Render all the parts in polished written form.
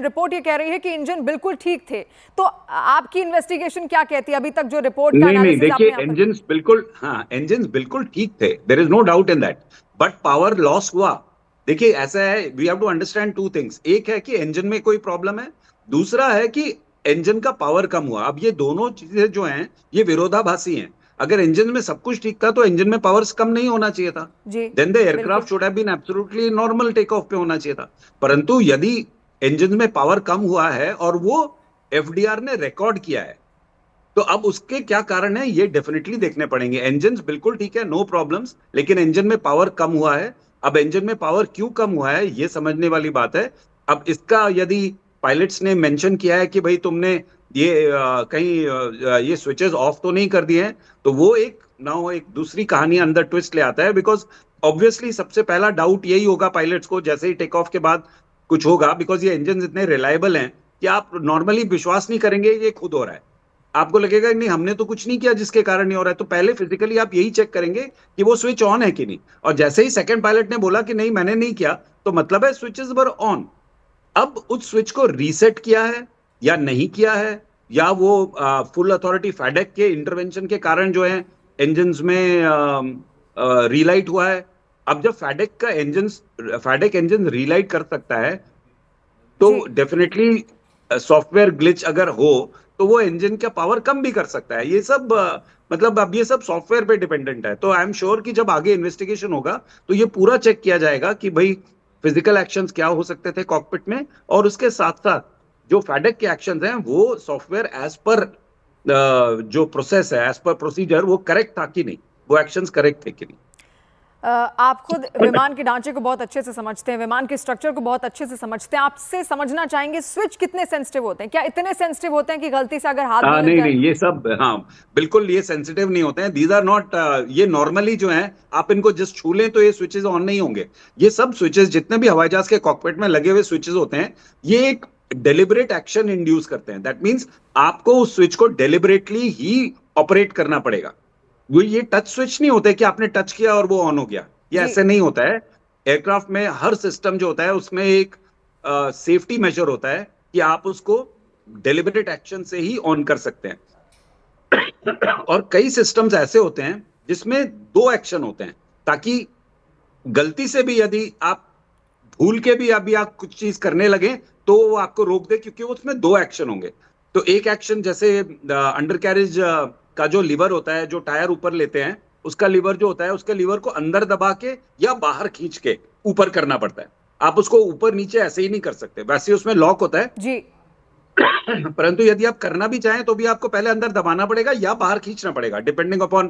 Report ये कह रही है कि इंजन बिल्कुल ठीक थे। तो आपकी इन्वेस्टिगेशन क्या कहती है अभी तक, जो रिपोर्ट का नहीं नहीं, एनालिसिस देखिए आपने यहाँ पर किया? इंजन्स बिल्कुल, हाँ इंजन्स बिल्कुल ठीक थे, there is no doubt in that, but power loss हुआ। देखिए ऐसा है, we have to understand two things. एक है कि इंजन में कोई प्रॉब्लम है, दूसरा है कि इंजन का पावर कम हुआ। अब ये दोनों चीजें जो हैं ये विरोधाभासी हैं। अगर इंजन में सब कुछ ठीक था तो इंजन में पावर कम नहीं होना चाहिए था। जी देन द बिल्कुल। Aircraft should have been absolutely normal take off पे होना चाहिए था। परंतु यदि इंजन में पावर कम हुआ है और वो एफडीआर ने रिकॉर्ड किया है, तो अब उसके क्या कारण है ये डेफिनेटली देखने पड़ेंगे। इंजन बिल्कुल ठीक है, नो प्रॉब्लम्स, लेकिन इंजन में पावर कम हुआ है। अब इंजन में पावर क्यों कम हुआ है ये समझने वाली बात है। अब इसका यदि पायलट्स ने मेंशन किया है कि भाई तुमने ये कहीं ये स्विचेस ऑफ तो नहीं कर दिए हैं, तो वो एक ना एक दूसरी कहानी अंदर ट्विस्ट ले आता है। बिकॉज ऑब्वियसली सबसे पहला डाउट यही होगा पायलट्स को जैसे ही टेक ऑफ के बाद कुछ होगा, बिकॉज ये इंजन इतने रिलायबल हैं कि आप नॉर्मली विश्वास नहीं करेंगे ये खुद हो रहा है। आपको लगेगा नहीं हमने तो कुछ नहीं किया जिसके कारण नहीं हो रहा है, तो पहले फिजिकली आप यही चेक करेंगे कि वो स्विच ऑन है कि नहीं। और जैसे ही सेकंड पायलट ने बोला कि नहीं मैंने नहीं किया, तो मतलब है स्विचेस वर ऑन। अब उस स्विच को रीसेट किया है या नहीं किया है, या वो फुल अथॉरिटी फैडेक के इंटरवेंशन के कारण जो है इंजन में रीलाइट हुआ है। अब जब फैडेक इंजन रीलाइट कर सकता है, तो जी डेफिनेटली सॉफ्टवेयर ग्लिच अगर हो तो वो इंजन का पावर कम भी कर सकता है। ये सब मतलब अब ये सब सॉफ्टवेयर पे डिपेंडेंट है। तो आई एम श्योर कि जब आगे इन्वेस्टिगेशन होगा तो ये पूरा चेक किया जाएगा कि भाई फिजिकल एक्शंस क्या हो सकते थे कॉकपिट में, और उसके साथ साथ जो फैडेक के एक्शंस हैं वो सॉफ्टवेयर एज पर जो प्रोसेस है, एज पर प्रोसीजर, वो करेक्ट था कि नहीं, वो एक्शंस करेक्ट थे कि नहीं। आप खुद विमान के ढांचे को बहुत अच्छे से समझते हैं, विमान के स्ट्रक्चर को बहुत अच्छे से समझते हैं। आपसे समझना चाहेंगे स्विच कितने सेंसिटिव होते हैं, क्या इतने सेंसिटिव होते हैं कि गलती से अगर हाथ भी लग नहीं जाए? नहीं, ये सब हाँ बिल्कुल ये सेंसिटिव नहीं होते हैं। दीज आर नॉट, ये नॉर्मली जो है आप इनको जस्ट छू लें तो ये स्विचेस ऑन नहीं होंगे। ये सब स्विचेस जितने भी हवाई जहाज के कॉकपिट में लगे हुए स्विचेस होते हैं, ये एक डेलिबरेट एक्शन इंड्यूस करते हैं। दैट मीन्स आपको उस स्विच को डेलिबरेटली ही ऑपरेट करना पड़ेगा। वो ये टच स्विच नहीं होते कि आपने टच किया और वो ऑन हो गया, ये जी ऐसे नहीं होता है। एयरक्राफ्ट में हर सिस्टम जो होता है उसमें एक सेफ्टी मेजर होता है कि आप उसको डेलिबरेट एक्शन से ही ऑन कर सकते हैं। और कई सिस्टम्स ऐसे होते हैं जिसमें दो एक्शन होते हैं, ताकि गलती से भी यदि आप भूल के भी अभी आप कुछ चीज करने लगे तो वो आपको रोक दे, क्योंकि उसमें दो एक्शन होंगे। तो एक एक्शन जैसे अंडर कैरेज का जो लीवर होता है, जो टायर ऊपर लेते हैं, उसका लीवर जो होता है, उसके लीवर को अंदर दबा के या बाहर खींच के ऊपर करना पड़ता है। आप उसको ऊपर नीचे ऐसे ही नहीं कर सकते, वैसे उसमें लॉक होता है। जी परंतु यदि आप करना भी चाहें तो भी आपको पहले अंदर दबाना पड़ेगा या बाहर खींचना पड़ेगा, डिपेंडिंग अपॉन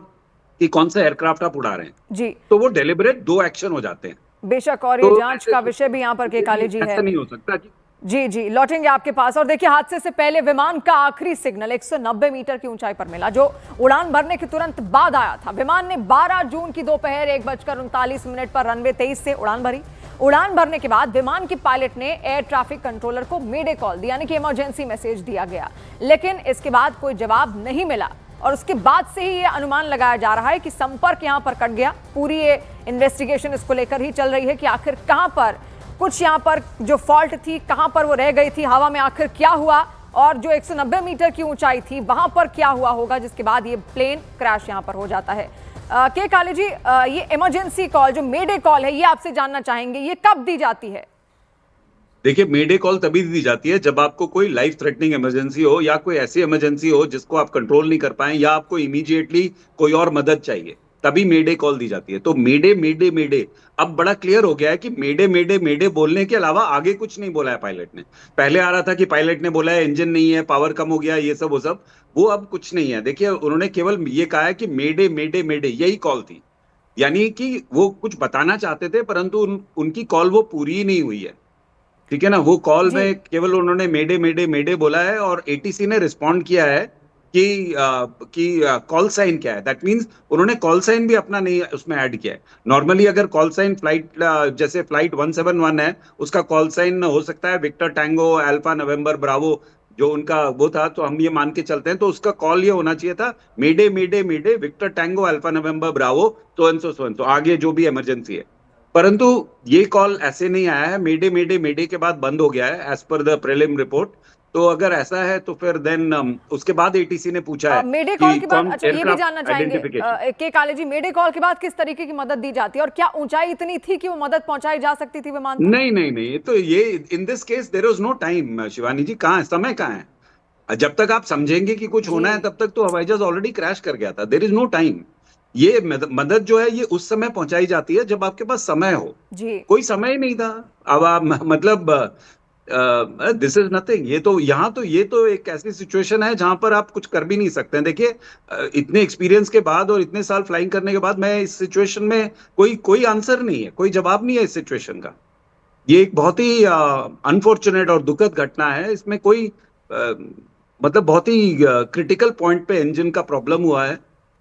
कि कौन सा एयरक्राफ्ट आप उड़ा रहे हैं। जी तो वो डेलिबरेट दो एक्शन हो जाते हैं। बेशक, और ये तो जांच का विषय भी यहाँ पर के काले जी है। ऐसा नहीं हो सकता कि जी जी, लौटेंगे आपके पास। और देखिए, हादसे से पहले विमान का आखिरी सिग्नल 190 मीटर की ऊंचाई पर मिला, जो उड़ान भरने के तुरंत बाद आया था। विमान ने 12 जून की दोपहर 1:39 पर रनवे 23 से उड़ान भरी। उड़ान भरने के बाद विमान के पायलट ने एयर ट्रैफिक कंट्रोलर को मेडे कॉल दी, यानी कि इमरजेंसी मैसेज दिया गया। लेकिन इसके बाद कोई जवाब नहीं मिला, और उसके बाद से ही यह अनुमान लगाया जा रहा है कि संपर्क यहां पर कट गया। पूरी ये इन्वेस्टिगेशन इसको लेकर ही चल रही है कि आखिर कहां पर कुछ यहां पर जो फॉल्ट थी, कहां पर वो रह गई थी, हवा में आखिर क्या हुआ, और जो 190 मीटर की ऊंचाई थी वहां पर क्या हुआ होगा, जिसके बाद ये प्लेन क्रैश यहां पर हो जाता है। के काले जी, ये इमरजेंसी कॉल, जो मेडे कॉल है, ये आपसे जानना चाहेंगे, ये कब दी जाती है? देखिए, मेडे कॉल तभी दी जाती है जब आपको कोई लाइफ थ्रेटनिंग इमरजेंसी हो, या कोई ऐसी इमरजेंसी हो जिसको आप कंट्रोल नहीं कर पाए, या आपको इमीडिएटली कोई और मदद चाहिए, तभी मेडे कॉल दी जाती है। तो मेडे मेडे मेडे अब बड़ा क्लियर हो गया है कि मेडे मेडे मेडे बोलने के अलावा आगे कुछ नहीं बोला है पायलट ने। पहले आ रहा था कि पायलट ने बोला है इंजन नहीं है, पावर कम हो गया, ये सब वो सब, वो अब कुछ नहीं है। देखिए, उन्होंने केवल ये कहा है कि मेडे मेडे मेडे, यही कॉल थी। यानी कि वो कुछ बताना चाहते थे, परंतु उनकी कॉल वो पूरी ही नहीं हुई है। ठीक है ना, वो कॉल जी में केवल उन्होंने मेडे मेडे मेडे बोला है, और एटीसी ने रिस्पॉन्ड किया है कि कॉल साइन क्या है। दैट मींस उन्होंने कॉल साइन भी अपना नहीं उसमें ऐड किया है। नॉर्मली अगर कॉल साइन फ्लाइट जैसे फ्लाइट 171 है, उसका कॉल साइन हो सकता है Victor tango alpha November Bravo, जो उनका वो था, तो हम ये मान के चलते हैं। तो उसका कॉल ये होना चाहिए था, mayday mayday mayday Victor tango alpha November bravo, so and so आगे जो भी इमरजेंसी है। परंतु ये कॉल ऐसे नहीं आया है, मेडे के बाद बंद हो गया है as per the prelim report. तो अगर ऐसा है तो फिर देन उसके बाद एटीसी ने पूछा है मेडे कॉल कि के बाद कौन अच्छा ये भी एयरक्राफ्ट जानना चाहेंगे आइडेंटिफिकेशन। के काले जी, मेडे कॉल के बाद किस तरीके की मदद दी जाती है और क्या ऊंचाई इतनी थी कि वो मदद पहुंचाई जा सकती थी विमान तक? नहीं नहीं नहीं, तो ये in this case there was no time Shivani ji, कहाँ है समय, कहाँ है? जब तक आप समझेंगे कि कुछ होना है जी तब तक तो हवाई जहाज ऑलरेडी क्रैश कर गया था। There is no time. ये मदद जो है ये उस समय पहुंचाई जाती है जब आपके पास समय हो। जी कोई समय ही नहीं था। अब आप मतलब दिस इज नथिंग। ये तो यहाँ तो ये तो एक ऐसी सिचुएशन है जहां पर आप कुछ कर भी नहीं सकते हैं। देखिए इतने एक्सपीरियंस के बाद और इतने साल फ्लाइंग करने के बाद मैं इस सिचुएशन में कोई कोई आंसर नहीं है, कोई जवाब नहीं है इस सिचुएशन का। ये एक बहुत ही अनफॉर्चुनेट और दुखद घटना है। इसमें कोई मतलब बहुत ही क्रिटिकल पॉइंट पे इंजन का प्रॉब्लम हुआ है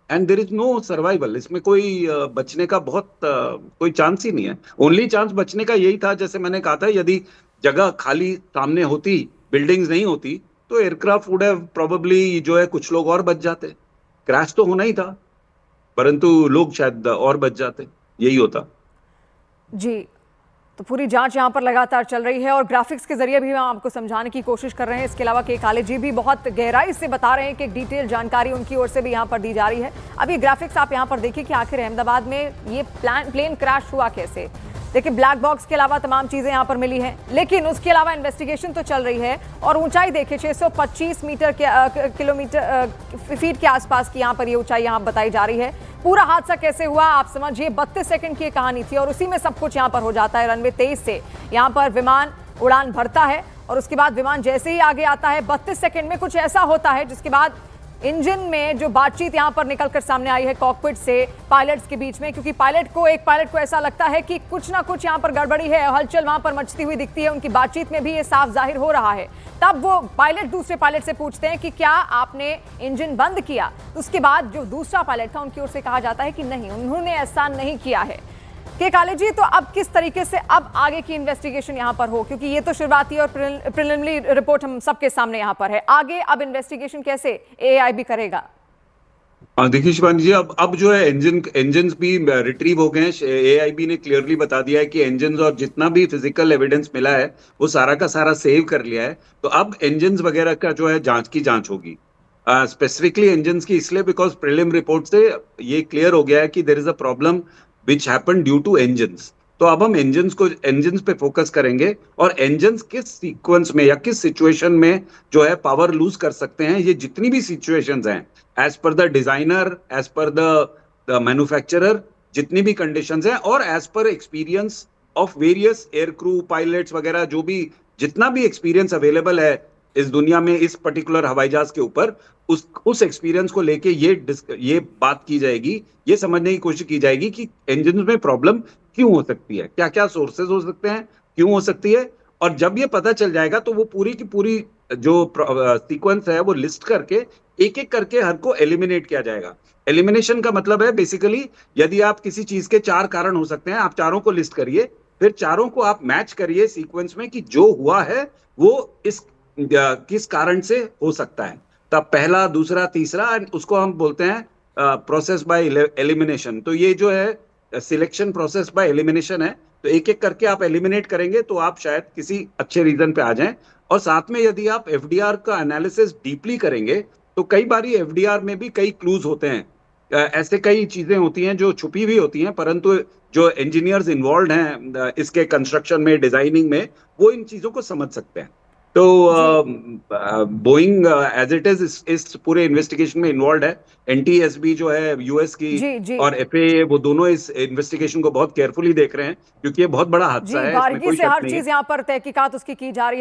and there is no survival. इसमें कोई बचने का बहुत कोई चांस ही नहीं है। ओनली चांस बचने का यही था, जैसे मैंने कहा था, यदि जगह खाली सामने होती, बिल्डिंग्स नहीं होती, तो एयरक्राफ्ट वुड हैव प्रोबेबली जो है कुछ लोग और बच जाते। क्रैश तो होना ही था, परंतु लोग शायद और बच जाते, यही होता। जी। तो पूरी जांच यहां पर लगातार चल रही है और ग्राफिक्स के जरिए भी हम आपको समझाने की कोशिश कर रहे हैं। इसके अलावा के काले जी भी बहुत गहराई से बता रहे हैं कि एक डिटेल जानकारी उनकी ओर से भी यहां पर दी जा रही है। अभी ग्राफिक्स आप यहां पर देखिए कि आखिर अहमदाबाद में ये प्लेन क्रैश हुआ कैसे। देखिए ब्लैक बॉक्स के अलावा तमाम चीजें यहां पर मिली हैं, लेकिन उसके अलावा इन्वेस्टिगेशन तो चल रही है। और ऊंचाई देखिए 625 मीटर के किलोमीटर फीट के आसपास की यहां पर ये ऊंचाई यहां बताई जा रही है। पूरा हादसा कैसे हुआ आप समझिए, 32 सेकंड की कहानी थी और उसी में सब कुछ यहां पर हो जाता है। रनवे 23 से यहां पर विमान उड़ान भरता है और उसके बाद विमान जैसे ही आगे आता है 32 सेकंड में कुछ ऐसा होता है जिसके बाद इंजन में जो बातचीत यहां पर निकलकर सामने आई है कॉकपिट से पायलट्स के बीच में, क्योंकि एक पायलट को ऐसा लगता है कि कुछ ना कुछ यहां पर गड़बड़ी है, हलचल वहां पर मचती हुई दिखती है। उनकी बातचीत में भी ये साफ जाहिर हो रहा है। तब वो पायलट दूसरे पायलट से पूछते हैं कि क्या आपने इंजन बंद किया। उसके बाद जो दूसरा पायलट था उनकी ओर से कहा जाता है कि नहीं, उन्होंने ऐसा नहीं किया है। के काले जी, तो अब किस तरीके से अब आगे की इन्वेस्टिगेशन यहां पर हो, क्योंकि ये तो शुरुआती और प्रिलिमिनरी रिपोर्ट हम सबके सामने यहां पर है, आगे अब इन्वेस्टिगेशन कैसे एआईबी करेगा? देखिए शिवानी जी, अब जो है इंजन्स भी रिट्रीव हो गए हैं। एआईबी ने क्लियरली बता दिया है कि इंजन्स और जितना भी फिजिकल एविडेंस मिला है वो सारा का सारा सेव कर लिया है। तो अब इंजन्स वगैरह का जो है जांच होगी, स्पेसिफिकली इंजन्स की, इसलिए बिकॉज प्रीलिम रिपोर्ट से ये क्लियर हो गया है कि there is a problem which happen due to engines. तो अब हम इंजन्स पे फोकस करेंगे और इंजन्स किस सीक्वेंस में या किस सिचुएशन में जो है पावर लूज कर सकते हैं। ये जितनी भी सिचुएशंस हैं as per the designer, as per the manufacturer, जितनी भी कंडीशंस हैं और as per experience of various air crew pilots वगैरह, जो भी जितना भी एक्सपीरियंस अवेलेबल है इस दुनिया में इस पर्टिकुलर हवाई जहाज के ऊपर, उस एक्सपीरियंस को लेके ये बात की जाएगी, ये समझने की कोशिश की जाएगी कि इंजन में प्रॉब्लम क्यों हो सकती है, क्या क्या सोर्सेज हो सकते हैं, क्यों हो सकती है। और जब ये पता चल जाएगा तो वो पूरी की पूरी जो सीक्वेंस है वो लिस्ट करके एक एक करके हर को एलिमिनेट किया जाएगा। एलिमिनेशन का मतलब है बेसिकली, यदि आप किसी चीज के 4 कारण हो सकते हैं, आप चारों को लिस्ट करिए, फिर चारों को आप मैच करिए सीक्वेंस में कि जो हुआ है वो किस कारण से हो सकता है। तब पहला, दूसरा, तीसरा, उसको हम बोलते हैं प्रोसेस बाय एलिमिनेशन। तो ये जो है सिलेक्शन प्रोसेस बाय एलिमिनेशन है। तो एक एक करके आप एलिमिनेट करेंगे तो आप शायद किसी अच्छे रीजन पे आ जाएं। और साथ में यदि आप एफडीआर का एनालिसिस डीपली करेंगे तो कई बारी एफडीआर में भी कई क्लूज होते हैं। ऐसे कई चीजें होती हैं जो छुपी हुई होती हैं, परंतु जो इंजीनियर्स इन्वॉल्व हैं इसके कंस्ट्रक्शन में, डिजाइनिंग में, वो इन चीजों को समझ सकते हैं। तो बोइंग एज इट इज इस पूरे इन्वेस्टिगेशन में इन्वॉल्व है। एनटीएसबी जो है यूएस की जी और एफएए, वो दोनों इस इन्वेस्टिगेशन को बहुत केयरफुली देख रहे हैं, क्योंकि ये बहुत बड़ा हादसा है, इसमें बारीकी कोई से शक हर नहीं है। चीज यहाँ पर तहकीकात उसकी की जा रही है।